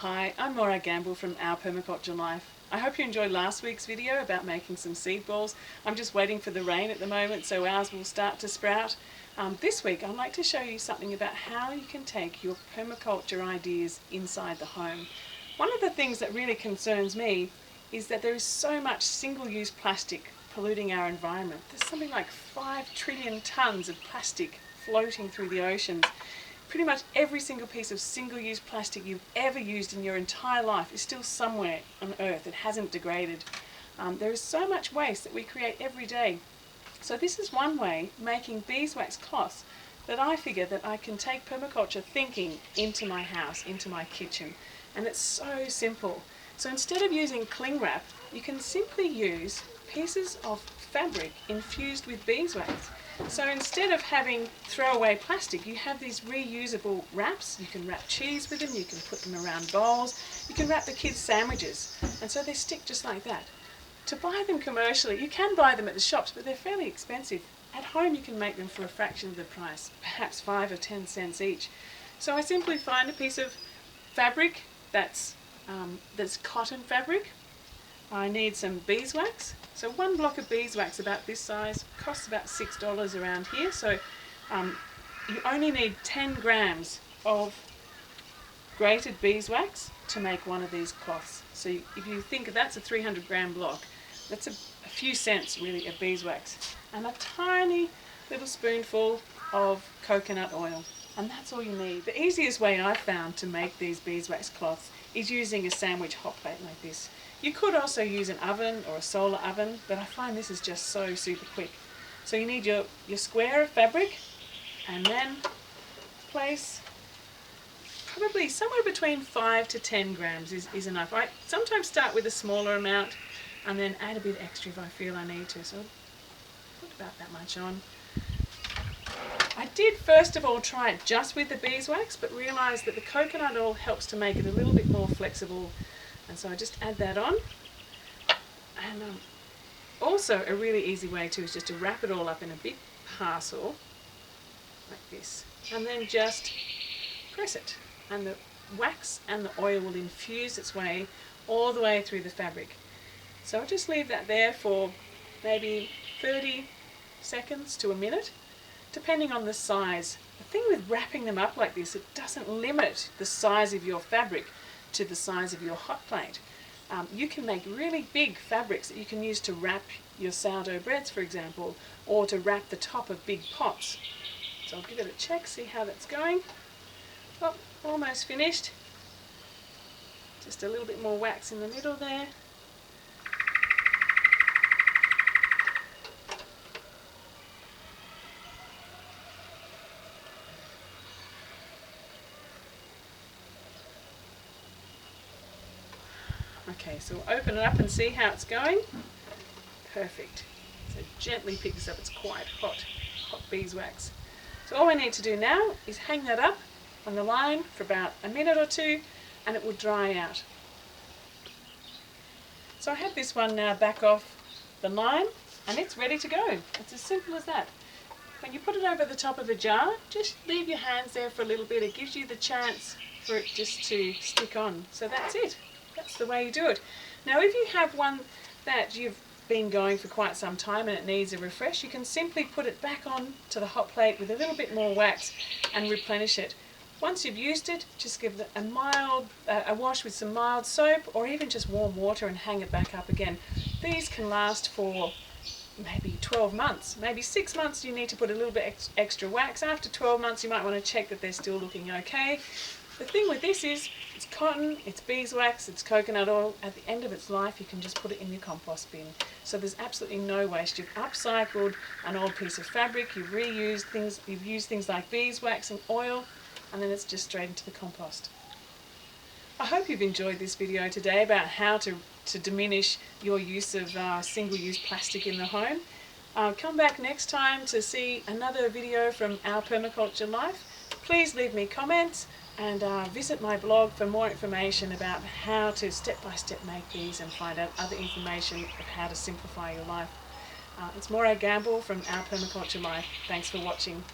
Hi, I'm Morag from Our Permaculture Life. I hope you enjoyed last week's video about making some seed balls. I'm just waiting for the rain at the moment so ours will start to sprout. This week I'd like to show you something about how you can take your permaculture ideas inside the home. One of the things that really concerns me is that there is so much single-use plastic polluting our environment. There's something like 5 trillion tonnes of plastic floating through the oceans. Pretty much every single piece of single-use plastic you've ever used in your entire life is still somewhere on Earth. It hasn't degraded. There is so much waste that we create every day. So this is one way, making beeswax cloths, that I figure that I can take permaculture thinking into my house, into my kitchen. And it's so simple. So instead of using cling wrap, you can simply use pieces of fabric infused with beeswax. So instead of having throwaway plastic, you have these reusable wraps. You can wrap cheese with them, you can put them around bowls, you can wrap the kids' sandwiches, and so they stick just like that. To buy them commercially, you can buy them at the shops, but they're fairly expensive. At home you can make them for a fraction of the price, perhaps 5 or 10 cents each. So I simply find a piece of fabric that's cotton fabric. I need some beeswax. So one block of beeswax about this size costs about $6 around here. So you only need 10 grams of grated beeswax to make one of these cloths. So if you think that's a 300 gram block, that's a few cents really of beeswax. And a tiny little spoonful of coconut oil. And that's all you need. The easiest way I've found to make these beeswax cloths is using a sandwich hot plate like this. You could also use an oven or a solar oven, but I find this is just so super quick. So you need your square of fabric, and then place probably somewhere between 5 to 10 grams is enough. I sometimes start with a smaller amount and then add a bit extra if I feel I need to. So put about that much on. I did first of all try it just with the beeswax, but realised that the coconut oil helps to make it a little bit more flexible. And so I just add that on. And also a really easy way too is just to wrap it all up in a big parcel like this, and then just press it, and the wax and the oil will infuse its way all the way through the fabric. So I'll just leave that there for maybe 30 seconds to a minute, depending on the size. The thing with wrapping them up like this, it doesn't limit the size of your fabric to the size of your hot plate. You can make really big fabrics that you can use to wrap your sourdough breads, for example, or to wrap the top of big pots. So I'll give it a check, see how that's going. Oh, almost finished. Just a little bit more wax in the middle there. Okay, so we'll open it up and see how it's going. Perfect. So gently pick this up, it's quite hot beeswax. So all we need to do now is hang that up on the line for about a minute or two, and it will dry out. So I have this one now back off the line, and it's ready to go. It's as simple as that. When you put it over the top of a jar, just leave your hands there for a little bit. It gives you the chance for it just to stick on. So that's it. That's the way you do it. Now if you have one that you've been going for quite some time and it needs a refresh, you can simply put it back on to the hot plate with a little bit more wax and replenish it. Once you've used it, just give it a wash with some mild soap, or even just warm water, and hang it back up again. These can last for maybe 12 months, maybe 6 months. You need to put a little bit extra wax. After 12 months you might want to check that they're still looking okay. The thing with this is, it's cotton, it's beeswax, it's coconut oil. At the end of its life, you can just put it in your compost bin. So there's absolutely no waste. You've upcycled an old piece of fabric, you've reused things, you've used things like beeswax and oil, and then it's just straight into the compost. I hope you've enjoyed this video today about how to diminish your use of single-use plastic in the home. Come back next time to see another video from Our Permaculture Life. Please leave me comments, and visit my blog for more information about how to step-by-step make these and find out other information of how to simplify your life. It's Morag from Our Permaculture Life. Thanks for watching.